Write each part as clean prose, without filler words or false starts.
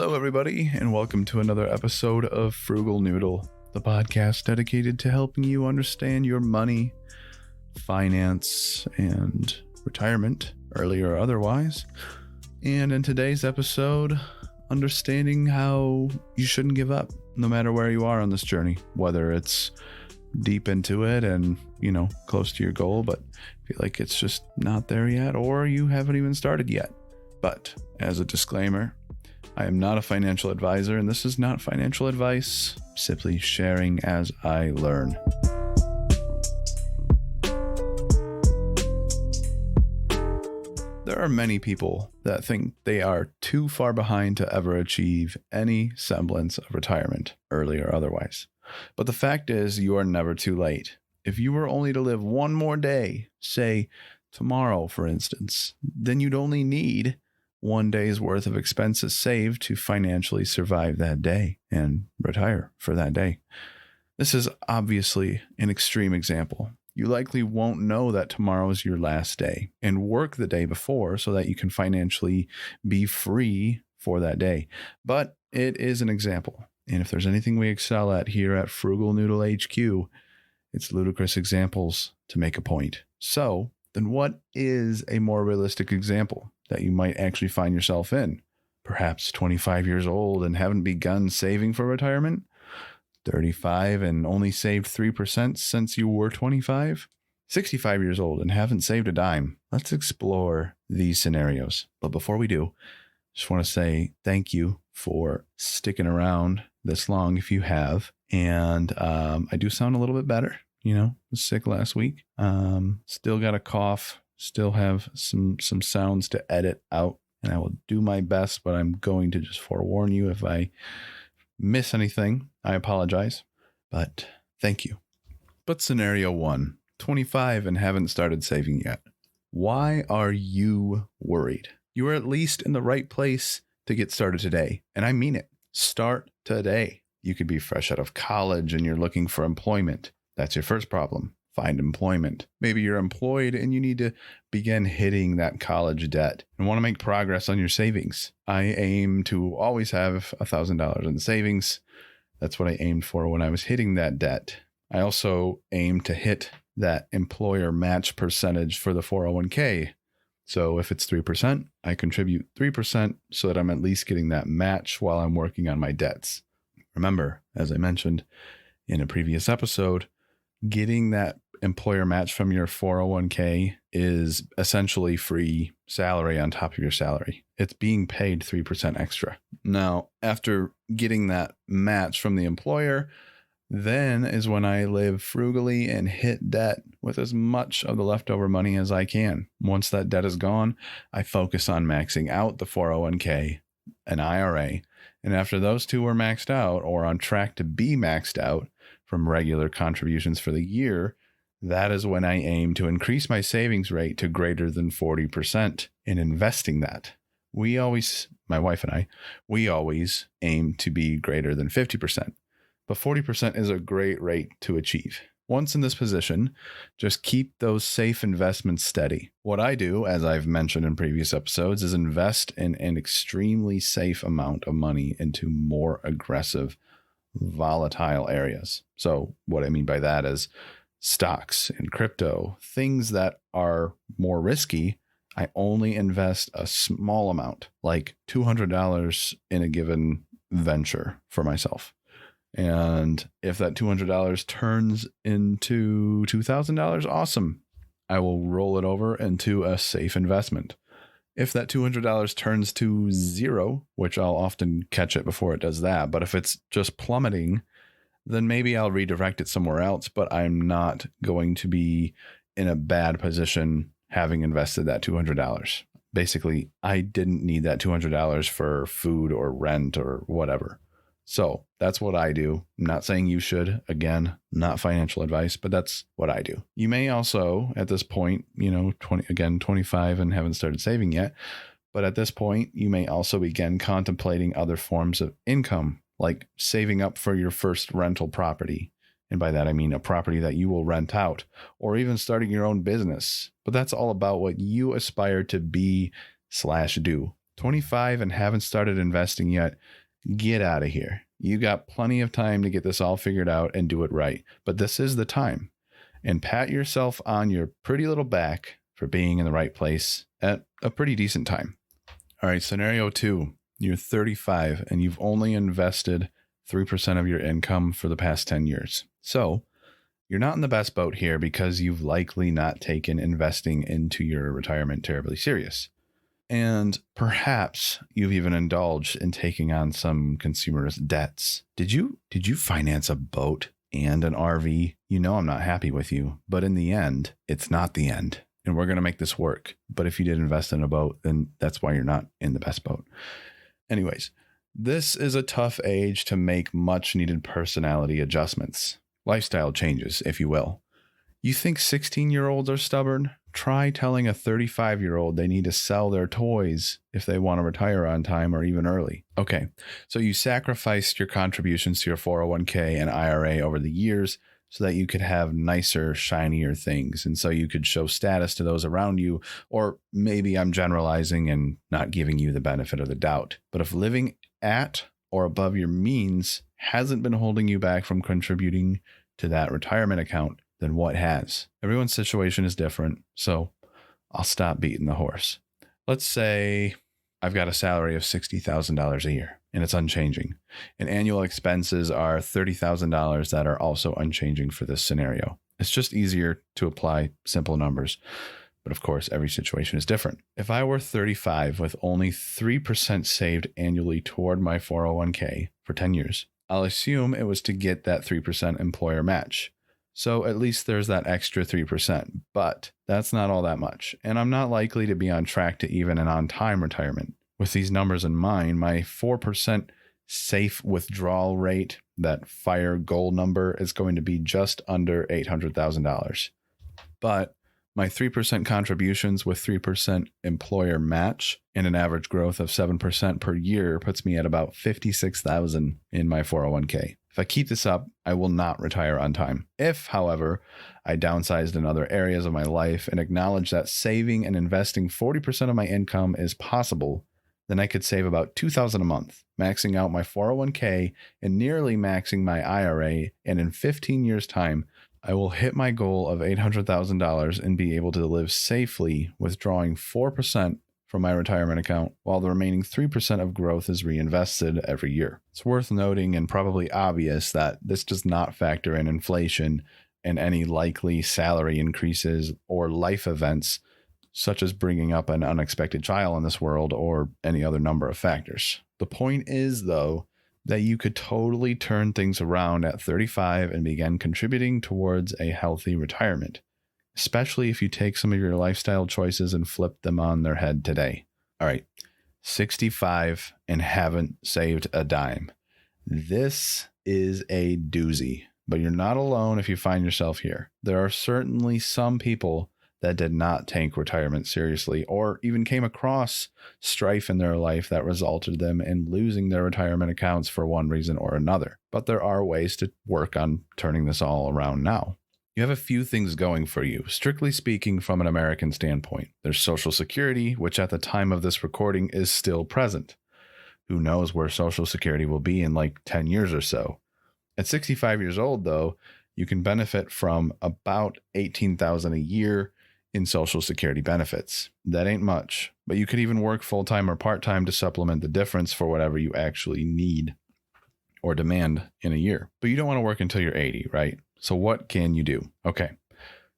Hello, everybody, and welcome to another episode of Frugal Noodle, the podcast dedicated to helping you understand your money, finance, and retirement, early or otherwise. And in today's episode, understanding how you shouldn't give up, no matter where you are on this journey, whether it's deep into it and, close to your goal, but feel like it's just not there yet, or you haven't even started yet. But as a disclaimer, I am not a financial advisor, and this is not financial advice, simply sharing as I learn. There are many people that think they are too far behind to ever achieve any semblance of retirement, early or otherwise. But the fact is, you are never too late. If you were only to live one more day, say tomorrow, for instance, then you'd only need one day's worth of expenses saved to financially survive that day and retire for that day. This is obviously an extreme example. You likely won't know that tomorrow is your last day and work the day before so that you can financially be free for that day. But it is an example. And if there's anything we excel at here at Frugal Noodle HQ, it's ludicrous examples to make a point. So then what is a more realistic example that you might actually find yourself in? Perhaps 25 years old and haven't begun saving for retirement? 35 and only saved 3% since you were 25? 65 years old and haven't saved a dime? Let's explore these scenarios. But before we do, just want to say thank you for sticking around this long if you have. And I do sound a little bit better. I was sick last week. Still got a cough. Still have some sounds to edit out, and I will do my best, but I'm going to just forewarn you if I miss anything. I apologize, but thank you. But scenario 1, 25 and haven't started saving yet. Why are you worried? You are at least in the right place to get started today, and I mean it. Start today. You could be fresh out of college and you're looking for employment. That's your first problem. Find employment. Maybe you're employed and you need to begin hitting that college debt and want to make progress on your savings. I aim to always have $1,000 in savings. That's what I aimed for when I was hitting that debt. I also aim to hit that employer match percentage for the 401k. So if it's 3%, I contribute 3% so that I'm at least getting that match while I'm working on my debts. Remember, as I mentioned in a previous episode, getting that employer match from your 401k is essentially free salary on top of your salary. It's being paid 3% extra. Now, after getting that match from the employer, then is when I live frugally and hit debt with as much of the leftover money as I can. Once that debt is gone, I focus on maxing out the 401k and IRA. And after those two are maxed out or on track to be maxed out from regular contributions for the year, that is when I aim to increase my savings rate to greater than 40% in investing that. My wife and I, we always aim to be greater than 50%, but 40% is a great rate to achieve. Once in this position, just keep those safe investments steady. What I do, as I've mentioned in previous episodes, is invest in an extremely safe amount of money into more aggressive, volatile areas. So what I mean by that is stocks and crypto, things that are more risky. I only invest a small amount, like $200 in a given venture for myself. And if that $200 turns into $2,000, awesome. I will roll it over into a safe investment. If that $200 turns to zero, which I'll often catch it before it does that, but if it's just plummeting, then maybe I'll redirect it somewhere else, but I'm not going to be in a bad position having invested that $200. Basically, I didn't need that $200 for food or rent or whatever. So that's what I do. I'm not saying you should. Again, not financial advice, but that's what I do. You may also, at this point, 25 and haven't started saving yet. But at this point, you may also begin contemplating other forms of income, like saving up for your first rental property. And by that, I mean a property that you will rent out, or even starting your own business. But that's all about what you aspire to be/do. 25 and haven't started investing yet, get out of here. You got plenty of time to get this all figured out and do it right. But this is the time. And pat yourself on your pretty little back for being in the right place at a pretty decent time. All right, scenario 2. You're 35 and you've only invested 3% of your income for the past 10 years. So you're not in the best boat here because you've likely not taken investing into your retirement terribly serious. And perhaps you've even indulged in taking on some consumerist debts. Did you finance a boat and an RV? You know I'm not happy with you, but in the end, it's not the end. And we're going to make this work. But if you did invest in a boat, then that's why you're not in the best boat. Anyways, this is a tough age to make much needed personality adjustments. Lifestyle changes, if you will. You think 16-year-olds are stubborn? Try telling a 35-year-old they need to sell their toys if they want to retire on time or even early. Okay, so you sacrificed your contributions to your 401k and IRA over the years so that you could have nicer, shinier things. And so you could show status to those around you, or maybe I'm generalizing and not giving you the benefit of the doubt. But if living at or above your means hasn't been holding you back from contributing to that retirement account, then what has? Everyone's situation is different, so I'll stop beating the horse. Let's say I've got a salary of $60,000 a year, and it's unchanging. And annual expenses are $30,000 that are also unchanging for this scenario. It's just easier to apply simple numbers. But of course, every situation is different. If I were 35 with only 3% saved annually toward my 401k for 10 years, I'll assume it was to get that 3% employer match. So at least there's that extra 3%, but that's not all that much. And I'm not likely to be on track to even an on-time retirement. With these numbers in mind, my 4% safe withdrawal rate, that FIRE goal number, is going to be just under $800,000. But my 3% contributions with 3% employer match and an average growth of 7% per year puts me at about $56,000 in my 401k. If I keep this up, I will not retire on time. If, however, I downsized in other areas of my life and acknowledge that saving and investing 40% of my income is possible, then I could save about $2,000 a month, maxing out my 401k and nearly maxing my IRA. And in 15 years' time, I will hit my goal of $800,000 and be able to live safely, withdrawing 4% from my retirement account, while the remaining 3% of growth is reinvested every year. It's worth noting and probably obvious that this does not factor in inflation and any likely salary increases or life events, such as bringing up an unexpected child in this world or any other number of factors. The point is, though, that you could totally turn things around at 35 and begin contributing towards a healthy retirement, especially if you take some of your lifestyle choices and flip them on their head today. All right, 65 and haven't saved a dime. This is a doozy, but you're not alone if you find yourself here. There are certainly some people that did not take retirement seriously or even came across strife in their life that resulted them in losing their retirement accounts for one reason or another. But there are ways to work on turning this all around now. You have a few things going for you, strictly speaking from an American standpoint. There's Social Security, which at the time of this recording is still present. Who knows where Social Security will be in like 10 years or so. At 65 years old, though, you can benefit from about $18,000 a year in Social Security benefits. That ain't much, but you could even work full-time or part-time to supplement the difference for whatever you actually need or demand in a year. But you don't want to work until you're 80, right? So what can you do? Okay,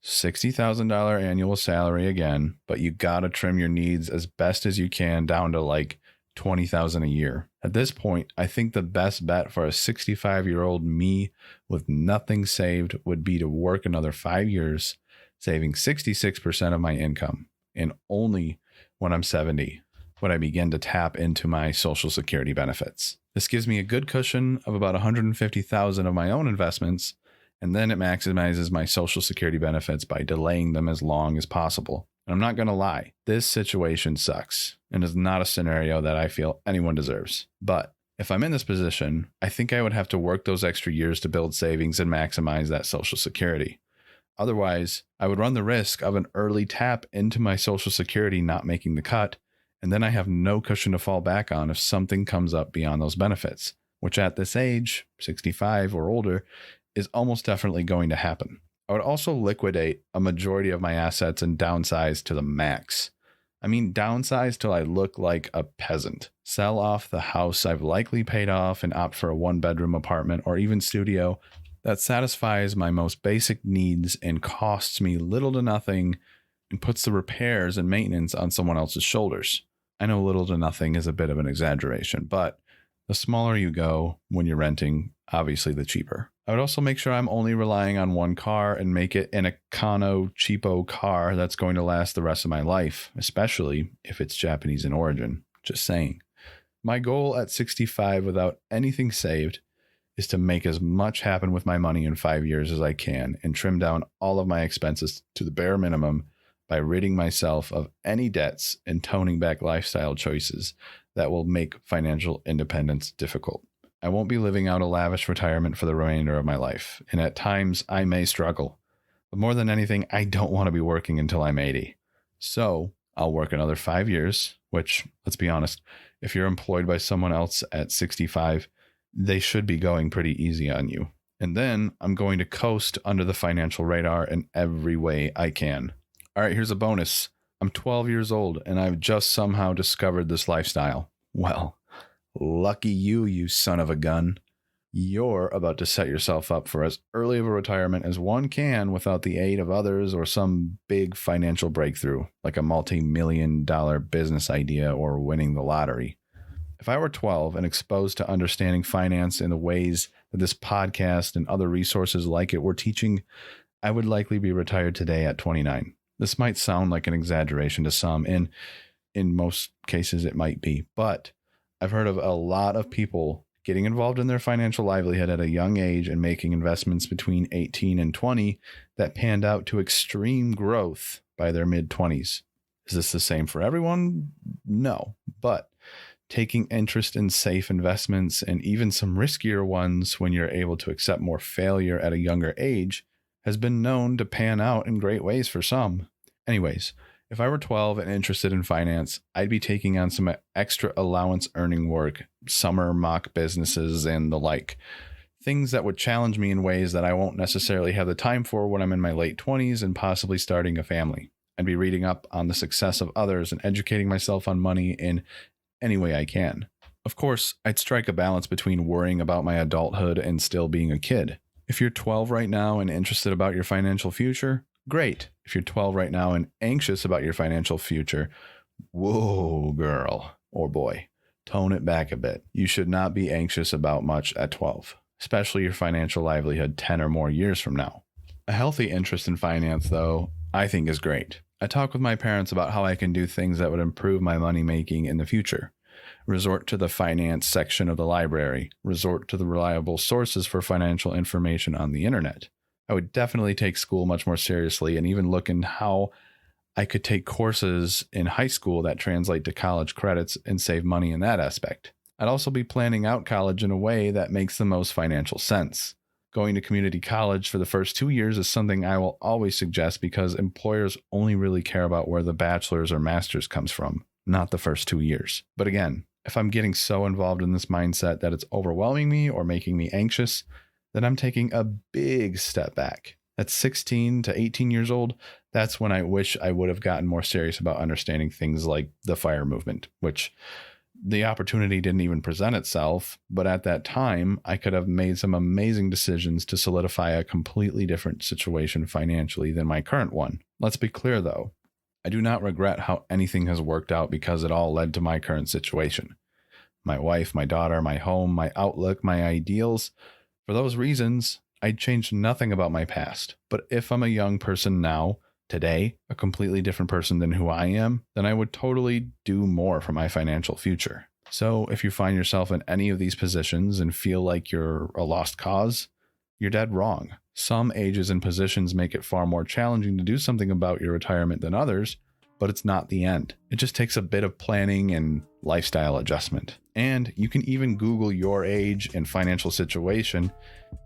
$60,000 annual salary again, but you gotta trim your needs as best as you can down to like $20,000 a year. At this point, I think the best bet for a 65-year-old me with nothing saved would be to work another 5 years, saving 66% of my income. And only when I'm 70 would I begin to tap into my Social Security benefits. This gives me a good cushion of about $150,000 of my own investments, and then it maximizes my Social Security benefits by delaying them as long as possible. And I'm not going to lie, this situation sucks and is not a scenario that I feel anyone deserves. But if I'm in this position, I think I would have to work those extra years to build savings and maximize that Social Security. Otherwise, I would run the risk of an early tap into my Social Security not making the cut, And then I have no cushion to fall back on if something comes up beyond those benefits, which at this age, 65 or older, is almost definitely going to happen. I would also liquidate a majority of my assets and downsize to the max. I mean, downsize till I look like a peasant. Sell off the house I've likely paid off and opt for a 1-bedroom apartment or even studio that satisfies my most basic needs and costs me little to nothing and puts the repairs and maintenance on someone else's shoulders. I know little to nothing is a bit of an exaggeration, but the smaller you go when you're renting, obviously the cheaper. I would also make sure I'm only relying on one car and make it an econo cheapo car that's going to last the rest of my life, especially if it's Japanese in origin. Just saying. My goal at 65 without anything saved is to make as much happen with my money in 5 years as I can and trim down all of my expenses to the bare minimum by ridding myself of any debts and toning back lifestyle choices that will make financial independence difficult. I won't be living out a lavish retirement for the remainder of my life, and at times I may struggle. But more than anything, I don't want to be working until I'm 80. So I'll work another 5 years, which, let's be honest, if you're employed by someone else at 65, they should be going pretty easy on you. And then I'm going to coast under the financial radar in every way I can. All right, here's a bonus. I'm 12 years old, and I've just somehow discovered this lifestyle. Well, lucky you, you son of a gun. You're about to set yourself up for as early of a retirement as one can without the aid of others or some big financial breakthrough, like a multi-million-dollar business idea or winning the lottery. If I were 12 and exposed to understanding finance in the ways that this podcast and other resources like it were teaching, I would likely be retired today at 29. This might sound like an exaggeration to some, and in most cases it might be, but I've heard of a lot of people getting involved in their financial livelihood at a young age and making investments between 18 and 20 that panned out to extreme growth by their mid-20s. Is this the same for everyone? No, but taking interest in safe investments and even some riskier ones when you're able to accept more failure at a younger age has been known to pan out in great ways for some. Anyways, if I were 12 and interested in finance, I'd be taking on some extra allowance earning work, summer mock businesses, and the like. Things that would challenge me in ways that I won't necessarily have the time for when I'm in my late 20s and possibly starting a family. I'd be reading up on the success of others and educating myself on money in any way I can. Of course, I'd strike a balance between worrying about my adulthood and still being a kid. If you're 12 right now and interested about your financial future, great. If you're 12 right now and anxious about your financial future, whoa, girl or boy, tone it back a bit. You should not be anxious about much at 12, especially your financial livelihood 10 or more years from now. A healthy interest in finance, though, I think is great. I talk with my parents about how I can do things that would improve my money making in the future. Resort to the finance section of the library. Resort to the reliable sources for financial information on the internet. I would definitely take school much more seriously and even look in how I could take courses in high school that translate to college credits and save money in that aspect. I'd also be planning out college in a way that makes the most financial sense. Going to community college for the first 2 years is something I will always suggest because employers only really care about where the bachelor's or master's comes from, not the first 2 years. But again, if I'm getting so involved in this mindset that it's overwhelming me or making me anxious, then I'm taking a big step back. At 16 to 18 years old, that's when I wish I would have gotten more serious about understanding things like the FIRE movement, which the opportunity didn't even present itself. But at that time, I could have made some amazing decisions to solidify a completely different situation financially than my current one. Let's be clear, though. I do not regret how anything has worked out because it all led to my current situation. My wife, my daughter, my home, my outlook, my ideals. For those reasons, I'd change nothing about my past. But if I'm a young person now, today, a completely different person than who I am, then I would totally do more for my financial future. So if you find yourself in any of these positions and feel like you're a lost cause, you're dead wrong. Some ages and positions make it far more challenging to do something about your retirement than others, but it's not the end. It just takes a bit of planning and lifestyle adjustment. And you can even Google your age and financial situation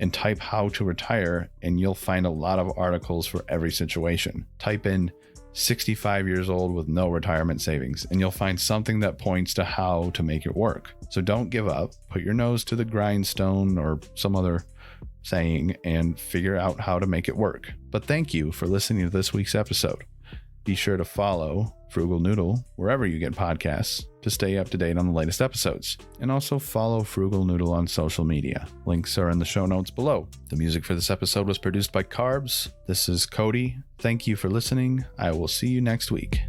and type how to retire, and you'll find a lot of articles for every situation. Type in 65 years old with no retirement savings, and you'll find something that points to how to make it work. So don't give up. Put your nose to the grindstone, or some other saying, and figure out how to make it work. But thank you for listening to this week's episode. Be sure to follow Frugal Noodle wherever you get podcasts to stay up to date on the latest episodes. And also follow Frugal Noodle on social media. Links are in the show notes below. The music for this episode was produced by CARBS. This is Cody. Thank you for listening. I will see you next week.